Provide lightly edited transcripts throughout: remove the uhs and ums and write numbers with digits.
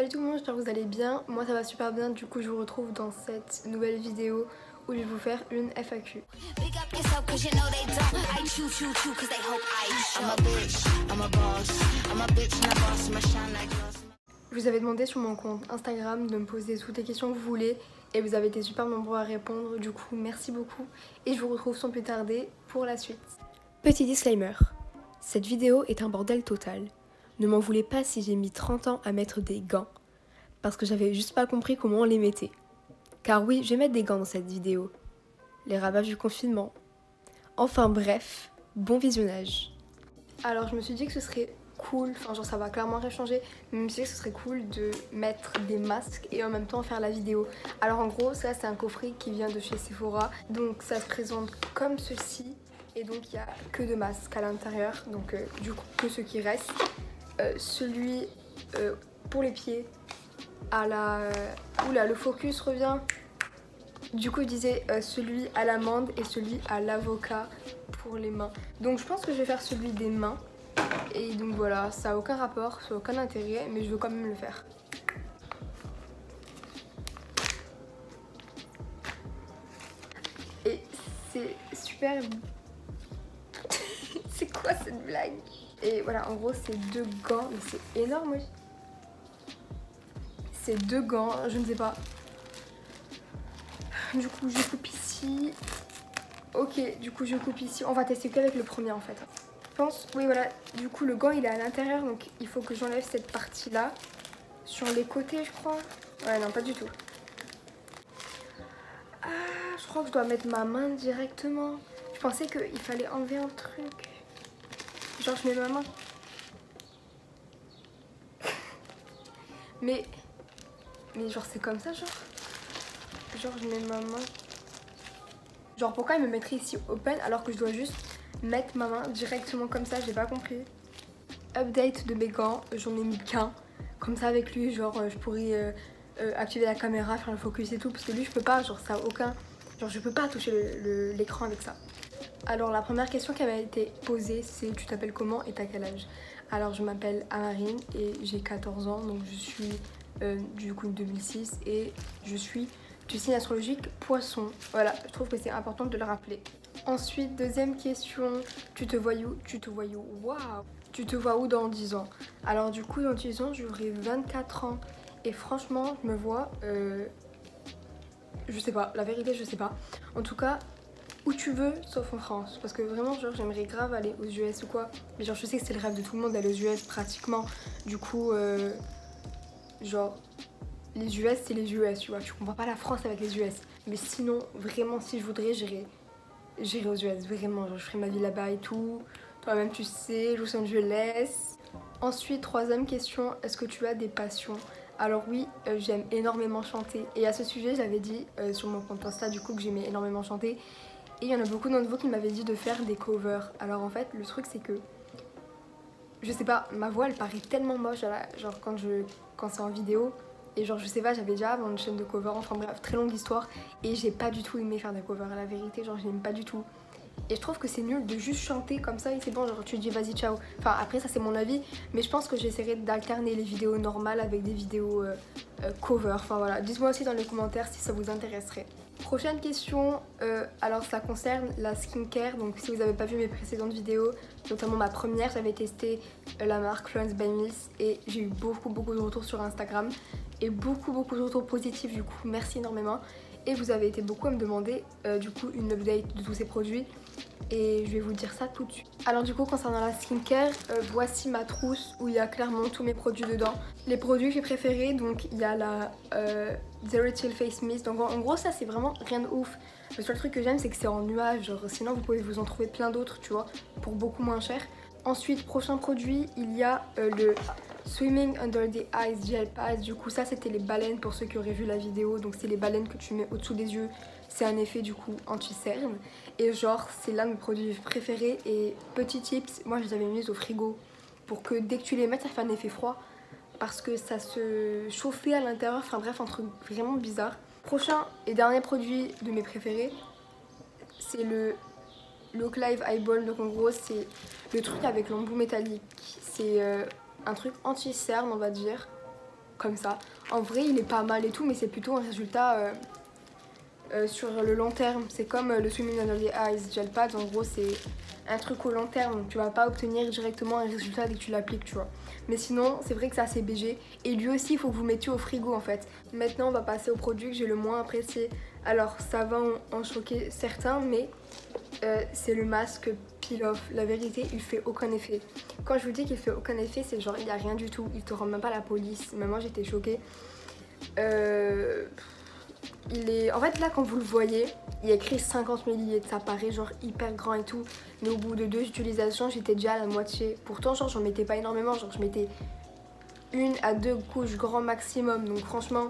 Salut tout le monde, j'espère que vous allez bien. Moi ça va super bien, du coup je vous retrouve dans cette nouvelle vidéo où je vais vous faire une FAQ. Je vous avais demandé sur mon compte Instagram de me poser toutes les questions que vous voulez et vous avez été super nombreux à répondre, du coup merci beaucoup et je vous retrouve sans plus tarder pour la suite. Petit disclaimer, cette vidéo est un bordel total. Ne m'en voulez pas si j'ai mis 30 ans à mettre des gants, parce que j'avais juste pas compris comment on les mettait. Car oui, je vais mettre des gants dans cette vidéo. Les ravages du confinement. Enfin bref, bon visionnage. Alors je me suis dit que ce serait cool, enfin genre ça va clairement rien changer, mais je me suis dit que ce serait cool de mettre des masques et en même temps faire la vidéo. Alors en gros, ça c'est un coffret qui vient de chez Sephora, donc ça se présente comme ceci. Et donc il n'y a que de masques à l'intérieur, donc du coup que ce qui reste. Celui pour les pieds à la... Oula, le focus revient. Du coup, il disait celui à l'amande et celui à l'avocat pour les mains. Donc je pense que je vais faire celui des mains. Et donc voilà, ça n'a aucun rapport, ça n'a aucun intérêt, mais je veux quand même le faire. Et c'est super... C'est quoi cette blague? Et voilà, en gros, c'est deux gants, mais c'est énorme, oui. C'est deux gants, je ne sais pas. Du coup, je coupe ici. Ok, du coup, je coupe ici. On va tester qu'avec le premier, en fait. Je pense, oui, voilà. Du coup, le gant, il est à l'intérieur, donc il faut que j'enlève cette partie-là. Sur les côtés, je crois. Ouais, non, pas du tout. Ah, je crois que je dois mettre ma main directement. Je pensais qu'il fallait enlever un truc. Genre, je mets ma main. Mais genre, c'est comme ça, genre. Genre, je mets ma main. Genre, pourquoi il me mettrait ici open alors que je dois juste mettre ma main directement comme ça? J'ai pas compris. Update de mes gants, j'en ai mis qu'un. Comme ça, avec lui, genre, je pourrais activer la caméra, faire le focus et tout. Parce que lui, je peux pas, genre, ça a aucun. Genre, je peux pas toucher l'écran avec ça. Alors, la première question qui m'a été posée, c'est tu t'appelles comment et t'as quel âge? Alors, je m'appelle Amarine et j'ai 14 ans, donc je suis du coup 2006 et je suis du signe astrologique Poisson. Voilà, je trouve que c'est important de le rappeler. Ensuite, deuxième question, tu te vois où? Tu te vois où? Waouh! Tu te vois où dans 10 ans? Alors du coup, dans 10 ans, j'aurai 24 ans. Et franchement, je me vois... je sais pas, la vérité, je sais pas. En tout cas, où tu veux, sauf en France. Parce que vraiment, genre, j'aimerais grave aller aux US ou quoi. Mais genre, je sais que c'est le rêve de tout le monde d'aller aux US pratiquement. Du coup, genre... Les US, c'est les US, tu vois. Tu comprends pas la France avec les US. Mais sinon, vraiment, si je voudrais, j'irai aux US. Vraiment, genre, je ferai ma vie là-bas et tout. Toi-même, tu sais, Los Angeles. Ensuite, troisième question, est-ce que tu as des passions? Alors oui, j'aime énormément chanter. Et à ce sujet, j'avais dit sur mon compte Insta, du coup, que j'aimais énormément chanter. Et il y en a beaucoup d'entre vous qui m'avaient dit de faire des covers. Alors en fait, le truc, c'est que... Je sais pas, ma voix, elle paraît tellement moche, genre quand c'est en vidéo. Et genre, je sais pas, j'avais déjà avant une chaîne de cover, enfin bref, très longue histoire. Et j'ai pas du tout aimé faire des covers, à la vérité, genre, je n'aime pas du tout. Et je trouve que c'est nul de juste chanter comme ça et c'est bon, genre tu dis vas-y ciao. Enfin après ça c'est mon avis, mais je pense que j'essaierai d'alterner les vidéos normales avec des vidéos cover. Enfin voilà, dites-moi aussi dans les commentaires si ça vous intéresserait. Prochaine question, alors ça concerne la skincare. Donc si vous n'avez pas vu mes précédentes vidéos, notamment ma première, j'avais testé la marque Florence by Mills et j'ai eu beaucoup de retours sur Instagram et beaucoup de retours positifs, du coup merci énormément. Et vous avez été beaucoup à me demander du coup une update de tous ces produits et je vais vous dire ça tout de suite. Alors du coup concernant la skincare, voici ma trousse où il y a clairement tous mes produits dedans. Les produits que j'ai préférés, donc il y a la Zero Chill Face Mist, donc en gros ça c'est vraiment rien de ouf. Le seul truc que j'aime c'est que c'est en nuage, genre sinon vous pouvez vous en trouver plein d'autres tu vois, pour beaucoup moins cher. Ensuite prochain produit il y a le Swimming Under the Eyes Gel Pads. Du coup ça c'était les baleines pour ceux qui auraient vu la vidéo, donc c'est les baleines que tu mets au-dessous des yeux. C'est un effet du coup anti-cerne et genre c'est l'un de mes produits préférés. Et petit tips, moi je les avais mis au frigo pour que dès que tu les mets ça fait un effet froid parce que ça se chauffait à l'intérieur, enfin bref un truc vraiment bizarre. Prochain et dernier produit de mes préférés, c'est le Look Live Eyeball. Donc en gros c'est le truc avec l'embout métallique, c'est un truc anti-cerne on va dire. comme ça. En vrai il est pas mal et tout, mais c'est plutôt un résultat sur le long terme. C'est comme le Swimming Under the Eyes Gel Pads, en gros c'est un truc au long terme, donc tu vas pas obtenir directement un résultat dès que tu l'appliques, tu vois. Mais sinon c'est vrai que c'est assez BG, et lui aussi il faut que vous mettiez au frigo en fait. Maintenant on va passer au produit que j'ai le moins apprécié. Alors ça va en choquer certains, mais c'est le masque Peel Off. La vérité, il fait aucun effet. Quand je vous dis qu'il fait aucun effet, c'est genre il y a rien du tout, il te rend même pas la police. Même moi j'étais choquée. Il est... En fait là quand vous le voyez, il y a écrit 50 ml, ça paraît genre hyper grand et tout, mais au bout de 2 utilisations j'étais déjà à la moitié. Pourtant genre j'en mettais pas énormément, genre je mettais 1 à 2 couches grand maximum, donc franchement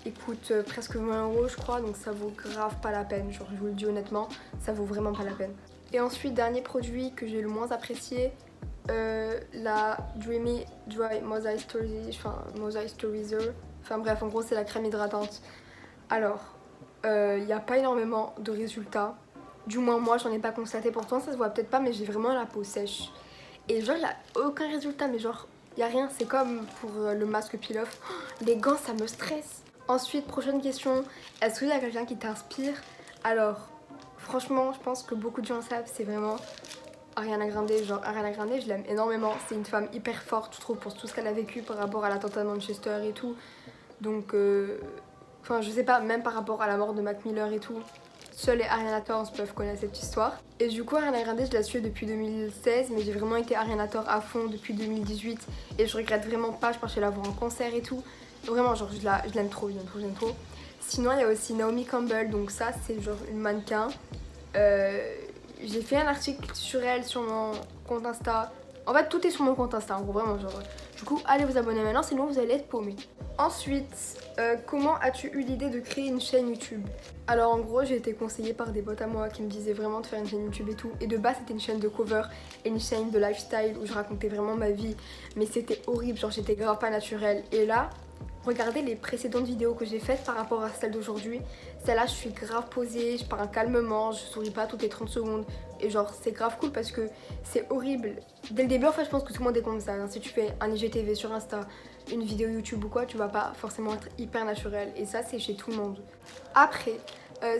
il coûte presque 20 € je crois, donc ça vaut grave pas la peine, genre je vous le dis honnêtement, ça vaut vraiment pas la peine. Et ensuite dernier produit que j'ai le moins apprécié, la Dreamy Dry Moisturizer, enfin bref en gros c'est la crème hydratante. Alors, il n'y a pas énormément de résultats. Du moins, moi, j'en ai pas constaté. Pourtant, ça se voit peut-être pas, mais j'ai vraiment la peau sèche. Et genre, il n'y a aucun résultat, mais genre, il n'y a rien. C'est comme pour le masque Peel Off. Oh, les gants, ça me stresse. Ensuite, prochaine question. Est-ce qu'il y a quelqu'un qui t'inspire? Alors, franchement, je pense que beaucoup de gens savent, c'est vraiment Ariana Grande. Genre, Ariana Grande, je l'aime énormément. C'est une femme hyper forte, je trouve, pour tout ce qu'elle a vécu par rapport à l'attentat de Manchester et tout. Donc... Enfin, je sais pas, même par rapport à la mort de Mac Miller et tout, seuls les Arianators peuvent connaître cette histoire. Et du coup, Ariana Grande, je la suis depuis 2016, mais j'ai vraiment été Arianator à fond depuis 2018. Et je regrette vraiment pas, je pensais la voir en concert et tout. Vraiment, genre, je l'aime trop, je l'aime trop. Sinon, il y a aussi Naomi Campbell, donc ça, c'est genre une mannequin. J'ai fait un article sur elle sur mon compte Insta. En fait, tout est sur mon compte Insta, en gros, vraiment, genre. Du coup, allez vous abonner maintenant, sinon vous allez être paumés. Ensuite, comment as-tu eu l'idée de créer une chaîne YouTube? Alors en gros, j'ai été conseillée par des potes à moi qui me disaient vraiment de faire une chaîne YouTube et tout. Et de base, c'était une chaîne de cover et une chaîne de lifestyle où je racontais vraiment ma vie. Mais c'était horrible, genre j'étais grave pas naturelle. Et là, regardez les précédentes vidéos que j'ai faites par rapport à celle d'aujourd'hui. Celle-là, je suis grave posée, je parle calmement, je souris pas toutes les 30 secondes. Et genre, c'est grave cool parce que c'est horrible. Dès le début, en fait, je pense que tout le monde est comme ça. Si tu fais un IGTV sur Insta, une vidéo YouTube ou quoi, tu vas pas forcément être hyper naturel. Et ça, c'est chez tout le monde. Après,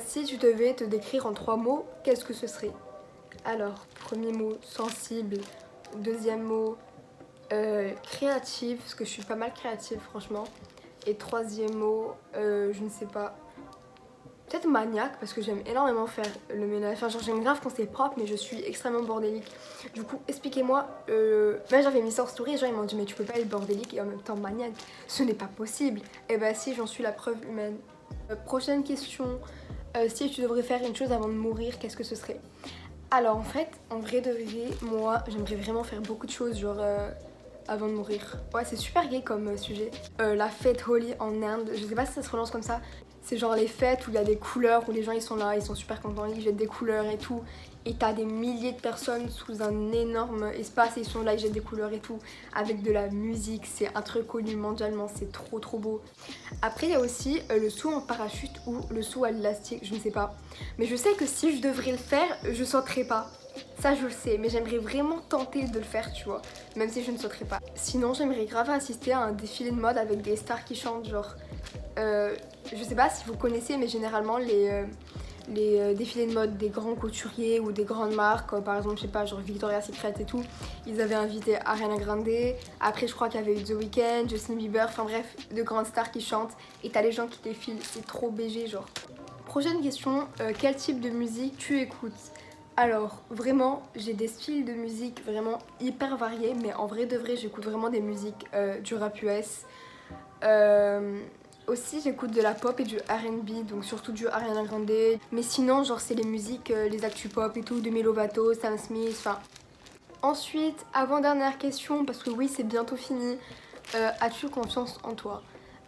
si tu devais te décrire en 3 mots, qu'est-ce que ce serait? Alors, premier mot, sensible. Deuxième mot, créative, parce que je suis pas mal créative, franchement. Et troisième mot, je ne sais pas, peut-être maniaque, parce que j'aime énormément faire le ménage. Enfin, genre j'aime grave quand c'est propre, mais je suis extrêmement bordélique. Du coup, expliquez-moi. Moi j'avais mis ça en story, et gens ils m'ont dit mais tu peux pas être bordélique et en même temps maniaque, ce n'est pas possible. Et bah si, j'en suis la preuve humaine. Prochaine question, si tu devrais faire une chose avant de mourir, qu'est-ce que ce serait? Alors en fait, en vrai de vrai, moi j'aimerais vraiment faire beaucoup de choses, genre avant de mourir. Ouais, c'est super gay comme sujet. La fête Holi en Inde, je sais pas si ça se relance comme ça. C'est genre les fêtes où il y a des couleurs, où les gens ils sont là, ils sont super contents, ils jettent des couleurs et tout. Et t'as des milliers de personnes sous un énorme espace et ils sont là, ils jettent des couleurs et tout. Avec de la musique, c'est un truc connu mondialement, c'est trop trop beau. Après il y a aussi le saut en parachute ou le saut à l'élastique, je ne sais pas. Mais je sais que si je devrais le faire, je sauterais pas. Ça je le sais, mais j'aimerais vraiment tenter de le faire, tu vois, même si je ne sauterais pas. Sinon j'aimerais grave assister à un défilé de mode avec des stars qui chantent, genre je sais pas si vous connaissez, mais généralement les défilés de mode des grands couturiers ou des grandes marques, comme par exemple je sais pas, genre Victoria's Secret et tout, ils avaient invité Ariana Grande. Après je crois qu'il y avait eu The Weeknd, Justin Bieber, enfin bref, de grandes stars qui chantent et t'as les gens qui défilent, c'est trop BG genre. Prochaine question, quel type de musique tu écoutes? Alors vraiment j'ai des styles de musique vraiment hyper variés, mais en vrai de vrai j'écoute vraiment des musiques du rap US. Aussi j'écoute de la pop et du R&B, donc surtout du Ariana Grande. Mais sinon genre c'est les musiques, les actus pop et tout, Demi Lovato, Sam Smith, enfin. Ensuite, avant-dernière question, parce que oui c'est bientôt fini, as-tu confiance en toi?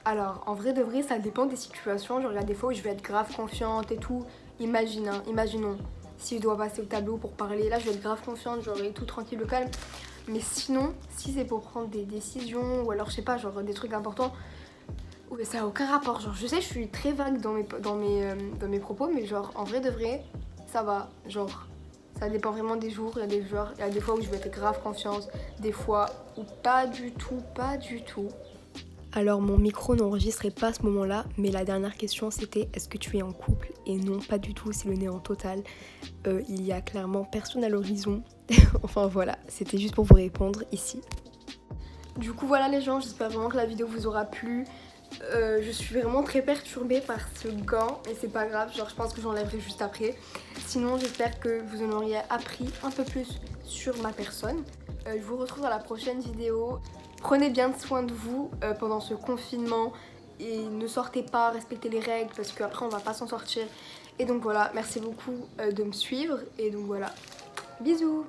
Alors en vrai de vrai ça dépend des situations, genre il y a des fois où je vais être grave confiante et tout. Imaginons, si je dois passer au tableau pour parler, là je vais être grave confiante, genre et tout tranquille, le calme. Mais sinon, si c'est pour prendre des décisions ou alors je sais pas, genre des trucs importants, ouais, ça a aucun rapport. Genre je sais, je suis très vague dans mes propos, mais genre en vrai de vrai, ça va. Genre ça dépend vraiment des jours. Il y a des fois où je vais être grave confiance, des fois où pas du tout, pas du tout. Alors mon micro n'enregistrait pas à ce moment-là, mais la dernière question c'était est-ce que tu es en couple? Et non, pas du tout, c'est le néant total. Il y a clairement personne à l'horizon. Enfin voilà, c'était juste pour vous répondre ici. Du coup voilà les gens, j'espère vraiment que la vidéo vous aura plu. Je suis vraiment très perturbée par ce gant et c'est pas grave, genre je pense que j'enlèverai juste après. Sinon j'espère que vous en auriez appris un peu plus sur ma personne. Je vous retrouve dans la prochaine vidéo. Prenez bien soin de vous pendant ce confinement et ne sortez pas, respectez les règles parce qu'après on va pas s'en sortir. Et donc voilà, merci beaucoup de me suivre et donc voilà, bisous.